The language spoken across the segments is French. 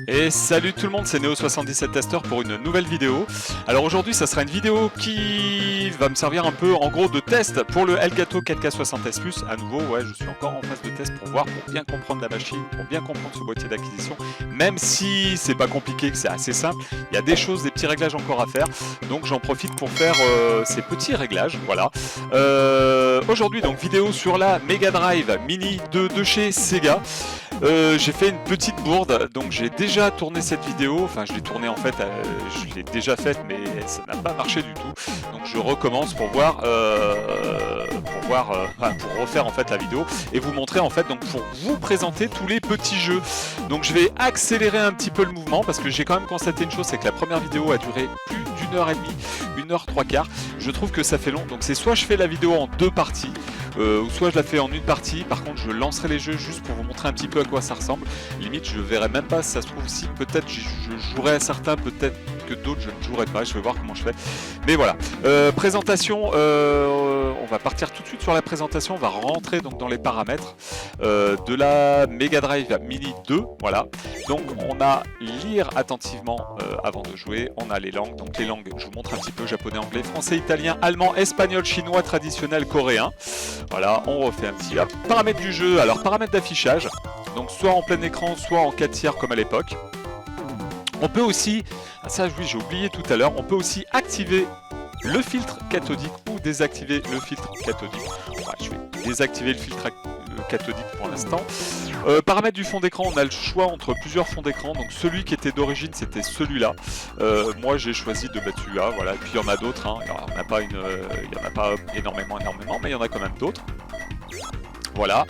Et salut tout le monde, c'est Neo77Tester pour une nouvelle vidéo. Alors aujourd'hui ça sera une vidéo qui va me servir un peu en gros de test pour le Elgato 4K60S Plus. À nouveau, ouais, je suis encore en phase de test pour voir, pour bien comprendre la machine, pour bien comprendre ce boîtier d'acquisition. Même si c'est pas compliqué, que c'est assez simple, il y a des choses, des petits réglages encore à faire. Donc j'en profite pour faire ces petits réglages, voilà. Aujourd'hui donc vidéo sur la Mega Drive Mini 2 de chez Sega. J'ai fait une petite bourde, donc j'ai déjà tourné cette vidéo, enfin je l'ai tournée en fait, je l'ai déjà faite mais ça n'a pas marché du tout, donc je recommence pour voir, pour refaire en fait la vidéo et vous montrer en fait, donc pour vous présenter tous les petits jeux. Donc je vais accélérer un petit peu le mouvement parce que j'ai quand même constaté une chose, c'est que la première vidéo a duré plus d'une heure et demie, 1h03, je trouve que ça fait long, donc c'est soit je fais la vidéo en deux parties, ou soit je la fais en une partie. Par contre je lancerai les jeux juste pour vous montrer un petit peu à quoi ça ressemble. Limite je verrai même pas si ça se trouve, si peut-être je jouerai à certains, peut-être que d'autres je ne jouerai pas, je vais voir comment je fais. Mais voilà, présentation, on va partir tout de suite sur la présentation, on va rentrer donc dans les paramètres de la Mega Drive Mini 2, voilà. Donc on a lire attentivement avant de jouer, on a les langues, donc les langues, je vous montre un petit peu, japonais, anglais, français, italien, allemand, espagnol, chinois, traditionnel, coréen. Voilà, on refait un petit hop. Paramètres du jeu, alors paramètres d'affichage, donc soit en plein écran, soit en 4 tiers comme à l'époque. On peut aussi, ça oui j'ai oublié tout à l'heure, on peut aussi activer le filtre cathodique ou désactiver le filtre cathodique. Ouais, je vais désactiver le filtre cathodique pour l'instant. Paramètres du fond d'écran, on a le choix entre plusieurs fonds d'écran, donc celui qui était d'origine c'était celui-là. Moi j'ai choisi de mettre celui-là, voilà, et puis il y en a d'autres, hein. Il n'y en a pas énormément, mais il y en a quand même d'autres. Voilà.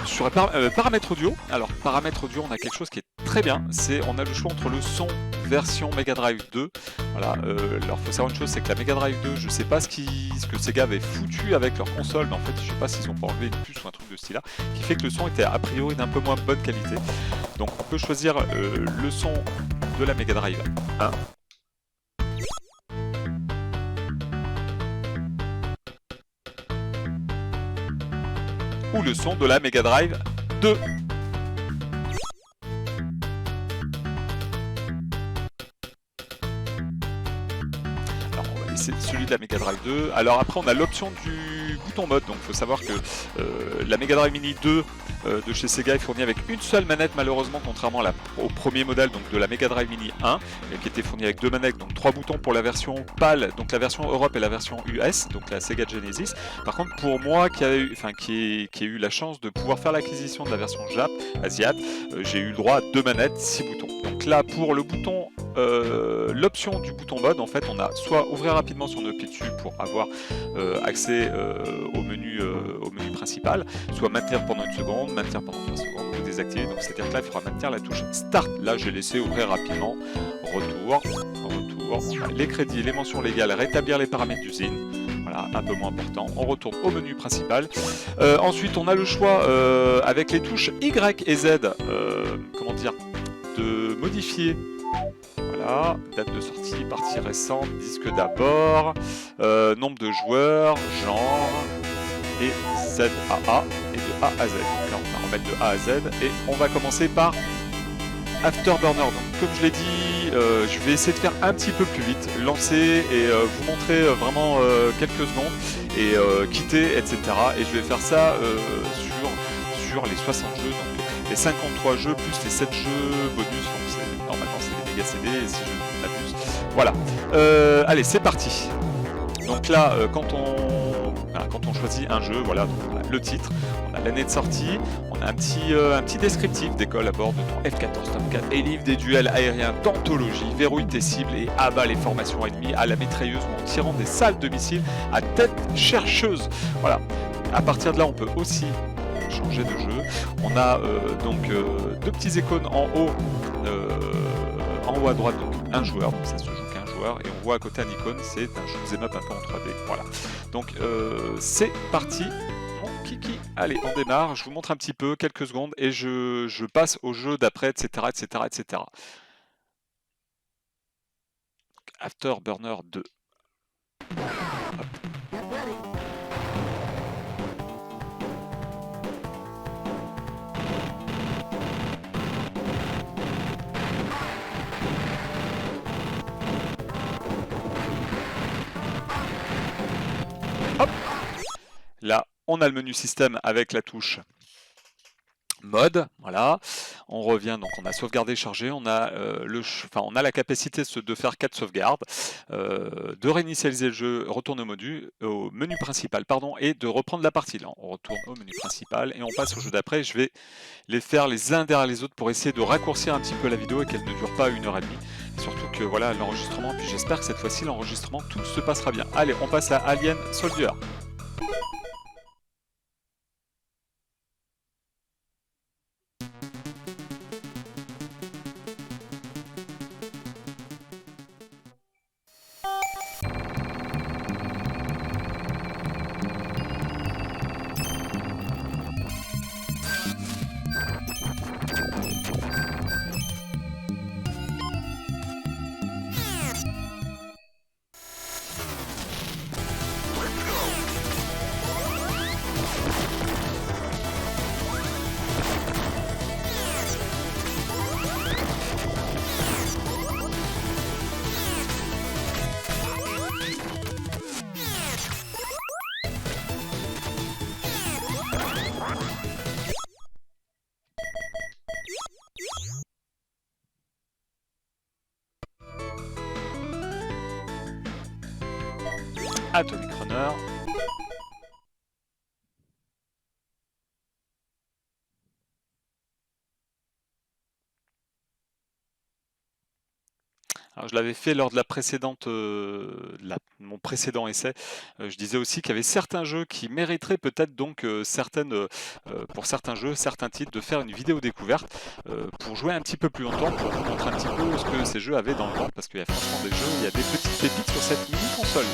Sur paramètres audio, alors paramètres audio on a quelque chose qui est très bien, c'est on a le choix entre le son version Mega Drive 2. Voilà, alors faut savoir une chose, c'est que la Mega Drive 2, je sais pas ce que Sega avait foutu avec leur console, mais en fait je sais pas s'ils ont pas enlevé une puce ou un truc de style là, qui fait que le son était a priori d'un peu moins bonne qualité. Donc on peut choisir le son de la Mega Drive 1. Ou le son de la Mega Drive 2. Alors on va laisser celui de la Mega Drive 2. Alors après on a l'option du bouton mode, donc il faut savoir que la Mega Drive Mini 2 de chez Sega est fournie avec une seule manette malheureusement, contrairement au premier modèle donc de la Mega Drive Mini 1 qui était fournie avec deux manettes, donc 3 boutons pour la version PAL, donc la version Europe et la version US, donc la Sega Genesis. Par contre pour moi qui ai eu la chance de pouvoir faire l'acquisition de la version Jap, Asiat, j'ai eu le droit à deux manettes, 6 boutons. Donc là pour le bouton, l'option du bouton mode, en fait on a soit ouvrir rapidement si on appuie dessus pour avoir accès au menu principal, soit maintenir pendant une seconde, maintenir pendant 3 secondes ou désactiver, donc c'est à dire que là il faudra maintenir la touche start. Là j'ai laissé ouvrir rapidement, retour, les crédits, les mentions légales, rétablir les paramètres d'usine. Voilà, un peu moins important. On retourne au menu principal. Ensuite, on a le choix avec les touches Y et Z, comment dire, de modifier. Voilà, date de sortie, partie récente, disque d'abord, nombre de joueurs, genre, et ZAA et de A à Z. Donc là, on va remettre de A à Z et on va commencer par Afterburner. Donc, comme je l'ai dit, je vais essayer de faire un petit peu plus vite, lancer et vous montrer vraiment quelques secondes et quitter, etc. Et je vais faire ça sur les 60 jeux, donc les 53 jeux plus les 7 jeux bonus. Donc normalement c'est des méga CD si je ne m'abuse. Voilà. Allez, c'est parti. Donc là, quand on choisit un jeu, voilà, donc on a le titre, on a l'année de sortie, on a un petit descriptif, décolle à bord de ton F-14 Tomcat et livre des duels aériens d'anthologie, verrouille tes cibles et abat les formations ennemies à la mitrailleuse ou en tirant des salves de missiles à tête chercheuse. Voilà. À partir de là, on peut aussi changer de jeu. On a donc deux petits icônes en haut à droite, donc un joueur, donc ça se joue qu'un joueur, et on voit à côté un icône, c'est un shoot'em up un peu en 3D. Voilà. Donc c'est parti. Mon kiki. Allez, on démarre. Je vous montre un petit peu, quelques secondes, et je passe au jeu d'après, etc., etc., etc. Afterburner 2. Hop. Là, on a le menu système avec la touche mode, voilà. On revient, donc on a sauvegardé, chargé, on a, on a la capacité de faire 4 sauvegardes, de réinitialiser le jeu, retourner au menu principal, pardon, et de reprendre la partie. Là, on retourne au menu principal et on passe au jeu d'après. Je vais les faire les uns derrière les autres pour essayer de raccourcir un petit peu la vidéo et qu'elle ne dure pas 1h30. Surtout que voilà l'enregistrement, puis j'espère que cette fois-ci l'enregistrement, tout se passera bien. Allez, on passe à Alien Soldier. Atomic Runner. Alors, je l'avais fait lors de la précédente, mon précédent essai. Je disais aussi qu'il y avait certains jeux qui mériteraient peut-être donc pour certains jeux, certains titres, de faire une vidéo découverte pour jouer un petit peu plus longtemps, pour vous montrer un petit peu ce que ces jeux avaient dans le ventre, parce qu'il y a franchement des jeux, il y a des petites pépites sur cette mini console.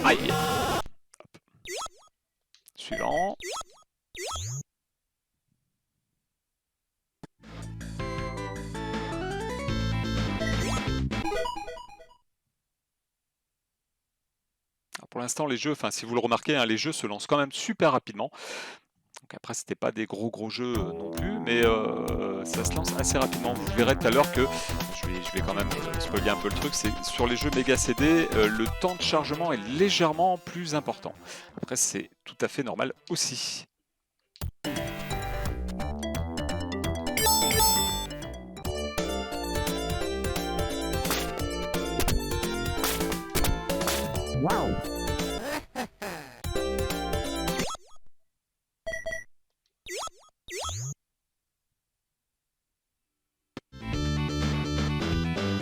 Aïe. Hop. Suivant. Alors pour l'instant, les jeux, enfin si vous le remarquez, hein, les jeux se lancent quand même super rapidement. Donc après, c'était pas des gros jeux non plus, mais ça se lance assez rapidement. Vous verrez tout à l'heure que, je vais quand même spoiler un peu le truc, c'est sur les jeux Mega CD, le temps de chargement est légèrement plus important. Après, c'est tout à fait normal aussi. Wow.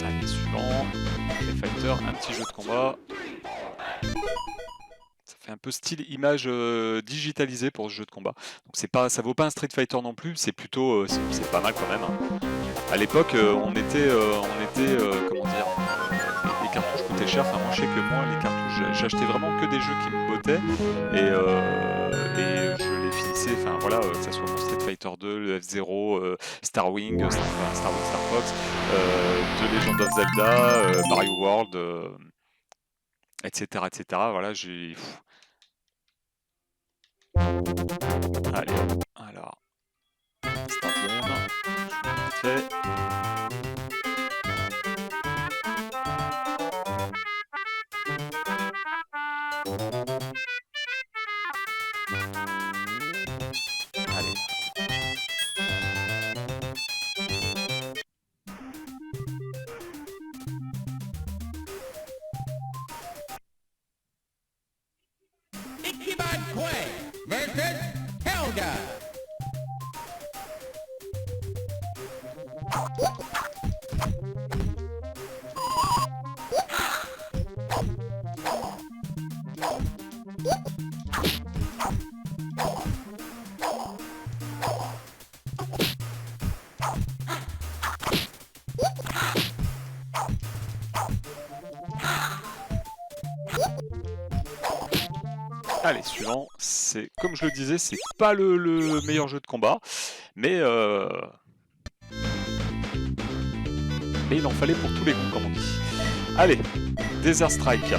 Allez, suivant. Les Fighters, un petit jeu de combat. Ça fait un peu style image digitalisée pour ce jeu de combat. Donc c'est pas, ça vaut pas un Street Fighter non plus, c'est plutôt, c'est pas mal quand même. Hein. À l'époque, on était comment dire, les cartouches coûtaient cher. Enfin, moi je sais que moi les cartouches, j'achetais vraiment que des jeux qui me bottaient et je les finissais. Enfin voilà, que ça soit mon Street Fighter 2, le F0, Star Wing, Star Fox, The Legend of Zelda, Mario World, etc., etc. Voilà, j'ai. Allez, alors. Start game. Je vais vite fait. Allez. Ichiban Quay versus Helga. Allez, suivant. C'est comme je le disais, c'est pas le meilleur jeu de combat, mais il en fallait pour tous les goûts, comme on dit. Allez, Desert Strike.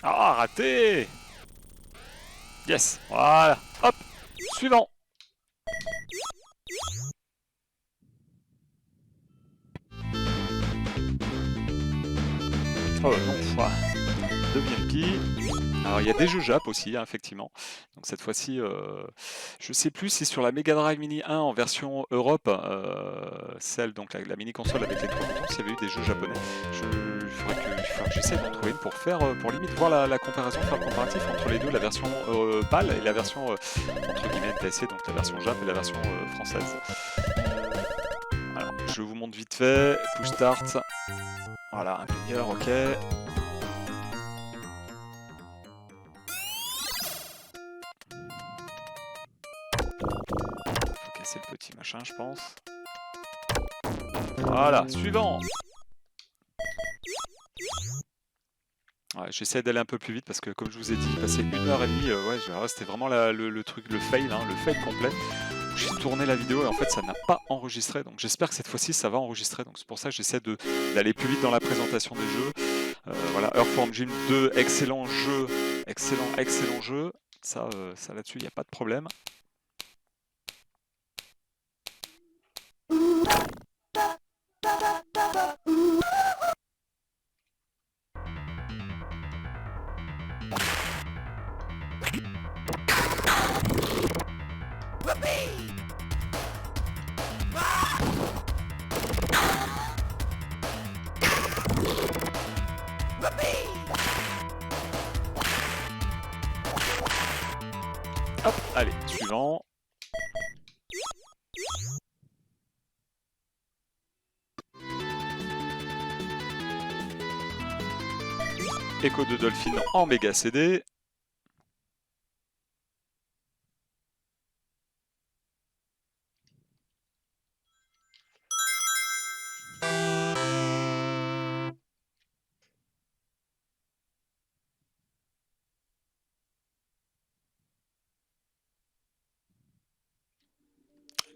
Ah, raté! Yes, voilà. Hop, suivant. Oh non, voilà. Deuxième pi. Alors il y a des jeux Jap aussi, hein, effectivement. Donc cette fois-ci, je sais plus si sur la Mega Drive Mini 1 en version Europe, celle donc la mini console avec les 3 boutons, s'il y avait eu des jeux japonais. Il faudrait que j'essaie d'en trouver une pour faire, pour limite voir la comparaison, faire le comparatif entre les deux, la version PAL et la version entre guillemets NTSC, donc la version Jap et la version française. Alors je vous montre vite fait, push start. Voilà, un meilleur, ok. Faut casser le petit machin, je pense. Voilà, suivant. Ouais, j'essaie d'aller un peu plus vite parce que comme je vous ai dit, passer 1h30, ouais, c'était vraiment le truc, le fail, hein, le fail complet. J'ai tourné la vidéo et en fait ça n'a pas enregistré, donc j'espère que cette fois-ci ça va enregistrer, donc c'est pour ça que j'essaie d'aller plus vite dans la présentation des jeux. Voilà, Earthworm Jim 2, excellent jeu, excellent jeu, ça là-dessus il n'y a pas de problème. Hop, allez, suivant. Echo de Dolphin en méga CD.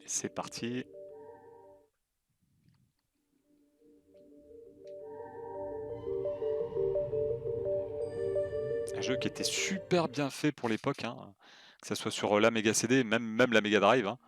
C'est parti. Un jeu qui était super bien fait pour l'époque, hein, que ce soit sur la Mega CD, même la Mega Drive. Hein.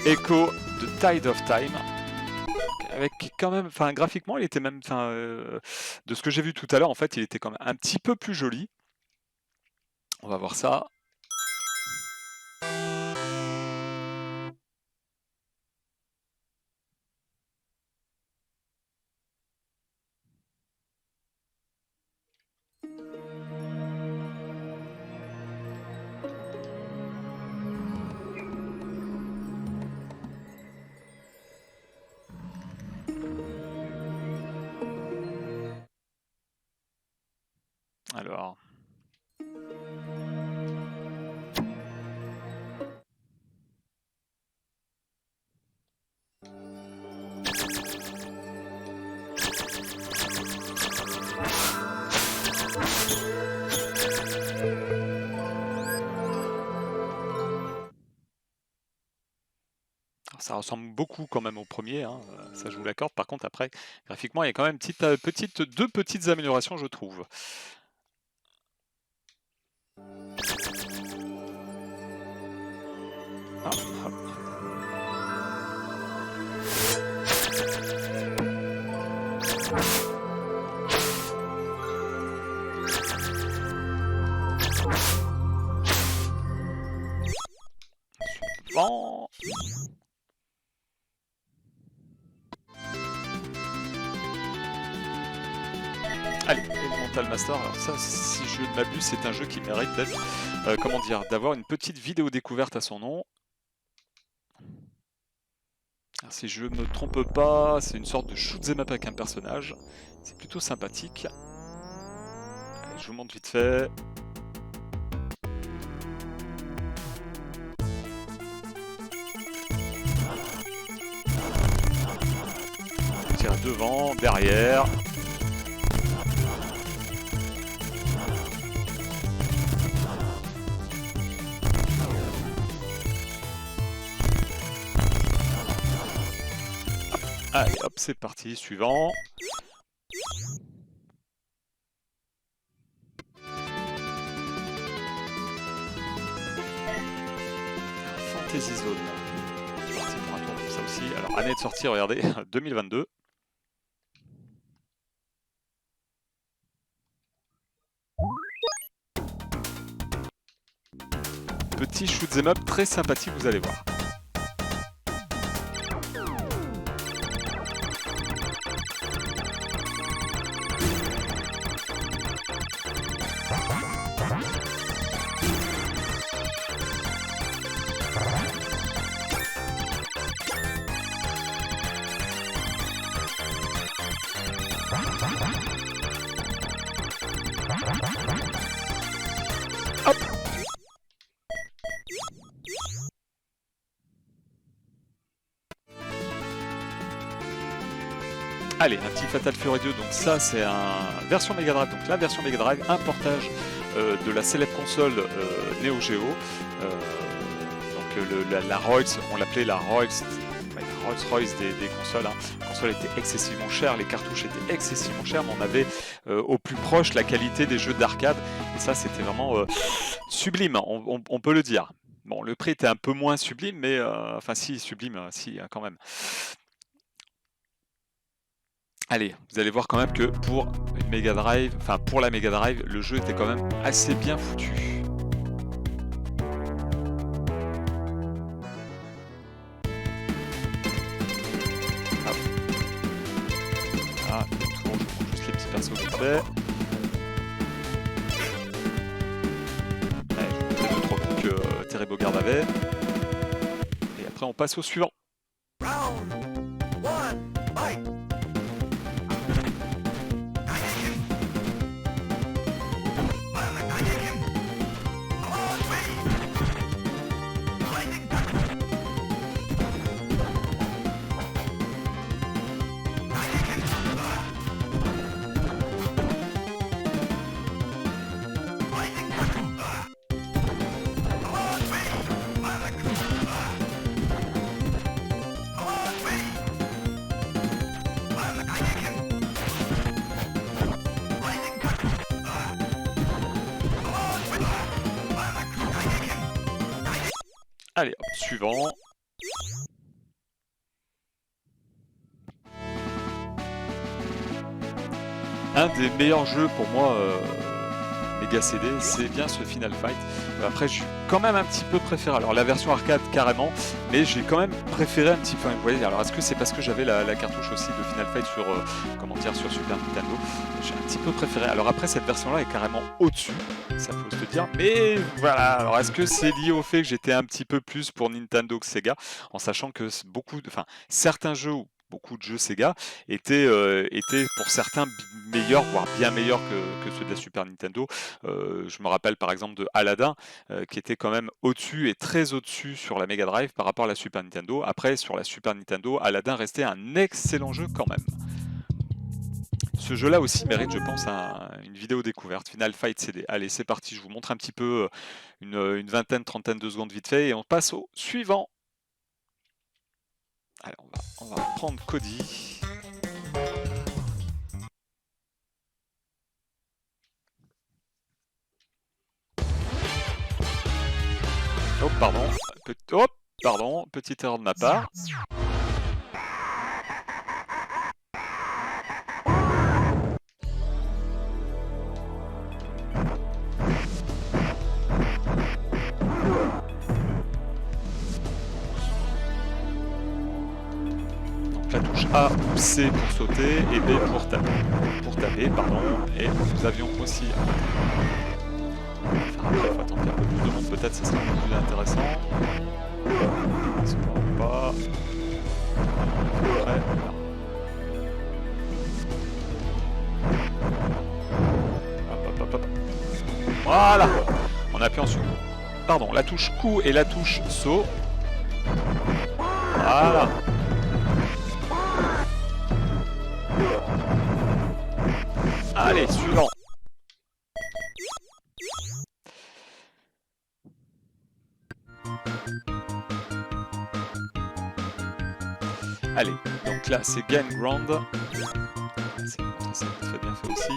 Echo de Tide of Time, avec quand même, enfin graphiquement, il était même, de ce que j'ai vu tout à l'heure, en fait, il était quand même un petit peu plus joli. On va voir ça. Alors. Ça ressemble beaucoup quand même au premier, hein, ça je vous l'accorde. Par contre, après, graphiquement, il y a quand même deux petites améliorations, je trouve. Ah, hop. Suivant. Allez, Elemental Master, alors ça, si je ne m'abuse, c'est un jeu qui mérite d'être, comment dire, d'avoir une petite vidéo découverte à son nom. Alors, si je me trompe pas, c'est une sorte de shoot'em up avec un personnage. C'est plutôt sympathique. Allez, je vous montre vite fait. On tire devant, derrière. Allez hop, c'est parti, suivant. Fantasy Zone. C'est parti pour un tour comme ça aussi. Alors, année de sortie, regardez, 2022. Petit shoot'em up très sympathique, vous allez voir. Hop. Allez, un petit Fatal Fury 2, donc ça c'est un version Mega Drive, donc la version Mega Drive, un portage de la célèbre console Neo Geo. La Rolls, on l'appelait la Rolls Royce des consoles. Hein. La console était excessivement chère, les cartouches étaient excessivement chères, mais on avait au plus proche la qualité des jeux d'arcade. Et ça, c'était vraiment sublime, on peut le dire. Bon, le prix était un peu moins sublime, mais enfin si, sublime, si, quand même. Allez, vous allez voir quand même que pour une Mega Drive, enfin pour la Mega Drive, le jeu était quand même assez bien foutu. Ah, je prends juste les petits persos vite fait. Allez, je vous fais 2-3 coups que Terry Bogard avait. Et après on passe au suivant. Round one, fight! Allez, hop, suivant. Un des meilleurs jeux pour moi Mega CD, c'est bien ce Final Fight. Après, j'ai quand même un petit peu préféré. Alors, la version arcade, carrément, mais j'ai quand même préféré un petit peu. Vous voyez, alors est-ce que c'est parce que j'avais la cartouche aussi de Final Fight sur, comment dire, sur Super Nintendo? J'ai un petit peu préféré. Alors, après, cette version-là est carrément au-dessus, ça faut se le dire. Mais voilà, alors est-ce que c'est lié au fait que j'étais un petit peu plus pour Nintendo que Sega, en sachant que certains jeux, beaucoup de jeux Sega étaient pour certains meilleurs, voire bien meilleurs que ceux de la Super Nintendo. Je me rappelle par exemple de Aladdin, qui était quand même au-dessus et très au-dessus sur la Mega Drive par rapport à la Super Nintendo. Après, sur la Super Nintendo, Aladdin restait un excellent jeu quand même. Ce jeu-là aussi mérite, je pense, une vidéo découverte. Final Fight CD. Allez, c'est parti, je vous montre un petit peu une vingtaine, trentaine de secondes vite fait et on passe au suivant. Allez, on va prendre Cody. Oh, pardon, petite erreur de ma part. La touche A ou C pour sauter et B pour taper, pardon. Et nous avions aussi... Enfin, après, il faut attendre qu'il y ait un peu plus de monde, peut-être ça sera un peu plus intéressant. Pas. près. Hop. Voilà. On appuie ensuite. Pardon, la touche coup et la touche saut. Voilà. Allez, suivant. Allez, donc là c'est Gain Ground. C'est très bien fait aussi.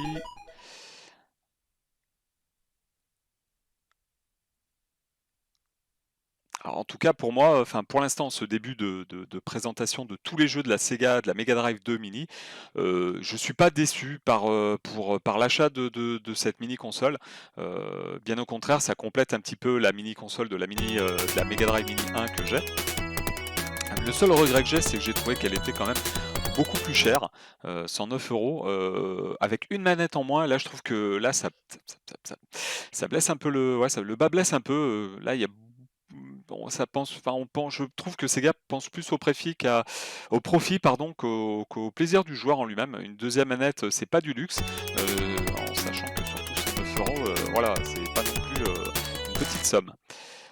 Alors, en tout cas pour moi, enfin pour l'instant, ce début de présentation de tous les jeux de la Sega, de la Mega Drive 2 Mini, je suis pas déçu par l'achat de cette mini console. Bien au contraire, ça complète un petit peu la mini console de la Mega Drive Mini 1 que j'ai. Le seul regret que j'ai, c'est que j'ai trouvé qu'elle était quand même beaucoup plus chère, 109 €, avec une manette en moins. Là, je trouve que là, ça blesse un peu le bas blesse un peu. Là, il y a bon, je trouve que Sega pense plus au profit, pardon, qu'au plaisir du joueur en lui-même. Une deuxième manette, c'est pas du luxe, en sachant que surtout ces 9 €, voilà, c'est pas non plus une petite somme.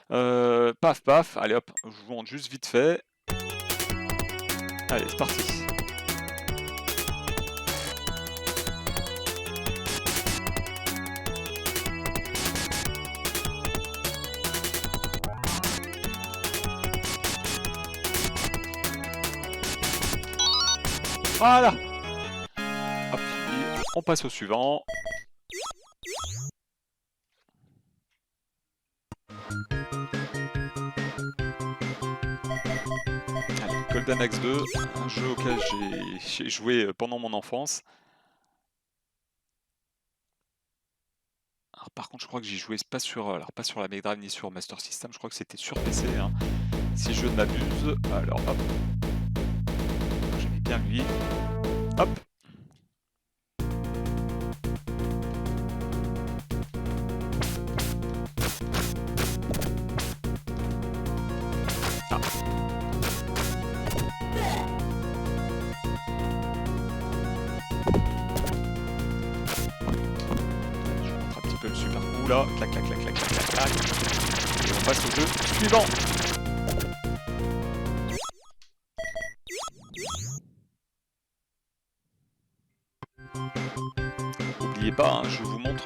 Paf, allez hop, je vous montre juste vite fait. Allez, c'est parti. Voilà. Hop, on passe au suivant. Allez, Golden Axe 2, un jeu auquel j'ai joué pendant mon enfance. Alors, par contre, je crois que j'y jouais pas sur la Mega Drive ni sur Master System, je crois que c'était sur PC, hein, si je ne m'abuse. Alors hop, j'aimais bien lui. Hop. Ah. Je montre un petit peu le super coup là. Clac. Et on passe au jeu suivant. N'oubliez pas, hein, je vous montre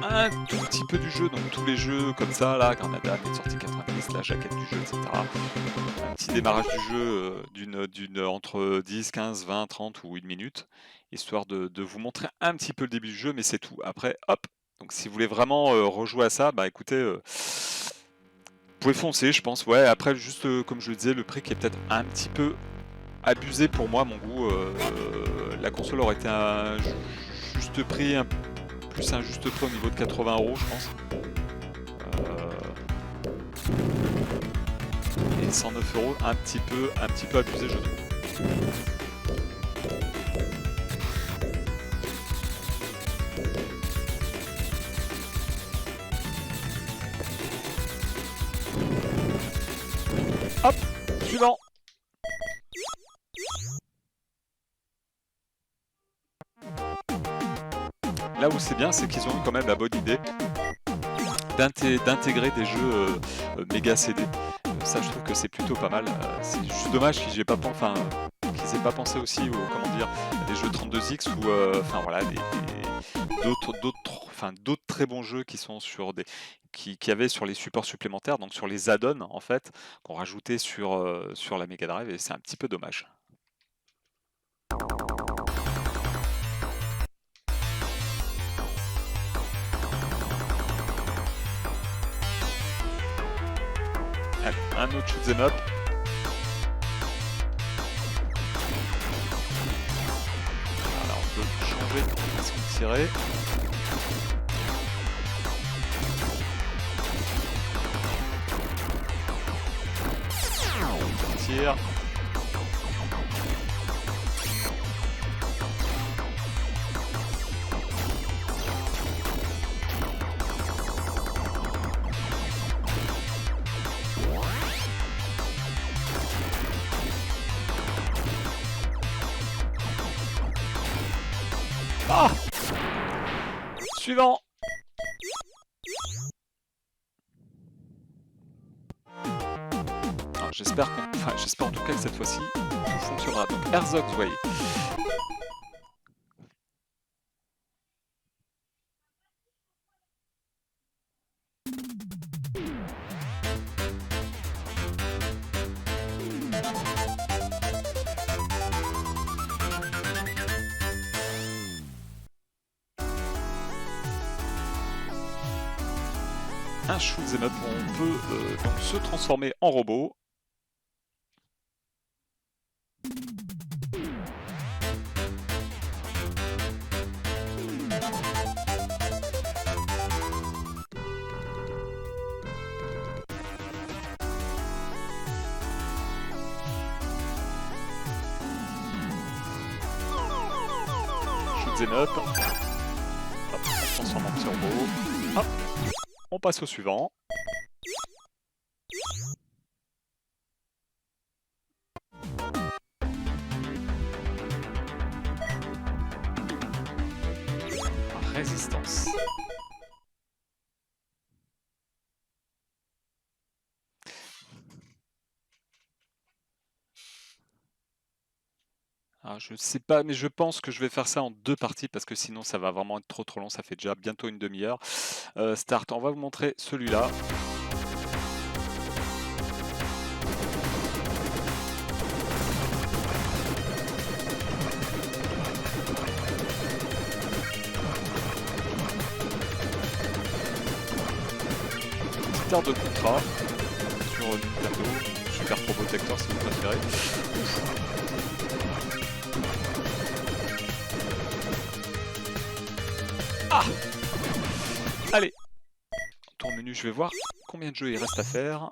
un tout petit peu du jeu, donc tous les jeux comme ça, là, Granada, est sorti 90, la jaquette du jeu, etc. Un petit démarrage du jeu d'une entre 10, 15, 20, 30 ou 1 minute, histoire de vous montrer un petit peu le début du jeu, mais c'est tout. Après, hop, donc si vous voulez vraiment rejouer à ça, bah écoutez, vous pouvez foncer, je pense. Ouais, après, juste comme je le disais, le prix qui est peut-être un petit peu abusé pour moi, mon goût. La console aurait été un juste prix, plus un juste prix au niveau de 80 €, je pense. Et 109 €, un petit peu abusé, je trouve. Hop, suivant. Là où c'est bien, c'est qu'ils ont eu quand même la bonne idée d'intégrer des jeux méga CD. Ça, je trouve que c'est plutôt pas mal. C'est juste dommage qu'ils n'aient pas pensé aussi à des jeux 32X ou enfin voilà, d'autres très bons jeux qui sont sur qui avaient sur les supports supplémentaires, donc sur les add-ons en fait, qu'on rajoutait sur la Mega Drive, et c'est un petit peu dommage. Allez, un autre shoot'em up. Voilà, on peut changer de façon de tirer. On tire. Ah! Suivant. J'espère en tout cas que cette fois-ci tout fonctionnera. Donc Herzog's Way. Un shoot'em up où on peut donc se transformer en robot. Shoot'em up. Hop, on se transforme en petit robot. Hop. On passe au suivant. Résistance. Alors, je sais pas, mais je pense que je vais faire ça en 2 parties parce que sinon ça va vraiment être trop long. Ça fait déjà bientôt une demi-heure. Start, on va vous montrer celui-là. Petite heure de contrat sur Nintendo, Super Probotector si vous préférez. Ah! Allez! Tour menu, je vais voir combien de jeux il reste à faire. Là,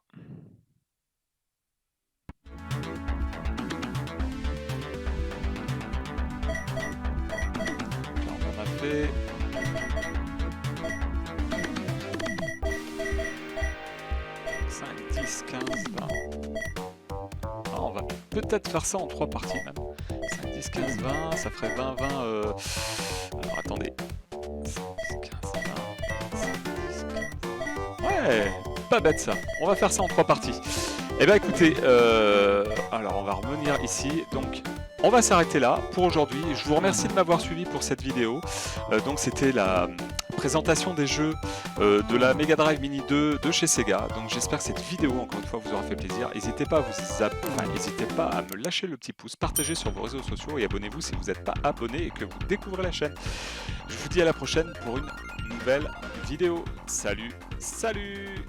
on en a fait. 5, 10, 15, 20. Ah, on va peut-être faire ça en 3 parties même. 5, 10, 15, 20, ça ferait 20, 20. Alors attendez. 5, 10, 15, 20. 5, 10, 15. Ouais, pas bête ça. On va faire ça en 3 parties. Eh bien écoutez, alors on va revenir ici. Donc on va s'arrêter là pour aujourd'hui. Je vous remercie de m'avoir suivi pour cette vidéo. Donc c'était la présentation des jeux de la Mega Drive Mini 2 de chez Sega. Donc j'espère que cette vidéo, encore une fois, vous aura fait plaisir. N'hésitez pas à me lâcher le petit pouce, partagez sur vos réseaux sociaux et abonnez-vous si vous n'êtes pas abonné et que vous découvrez la chaîne. Je vous dis à la prochaine pour une nouvelle vidéo. Salut, salut!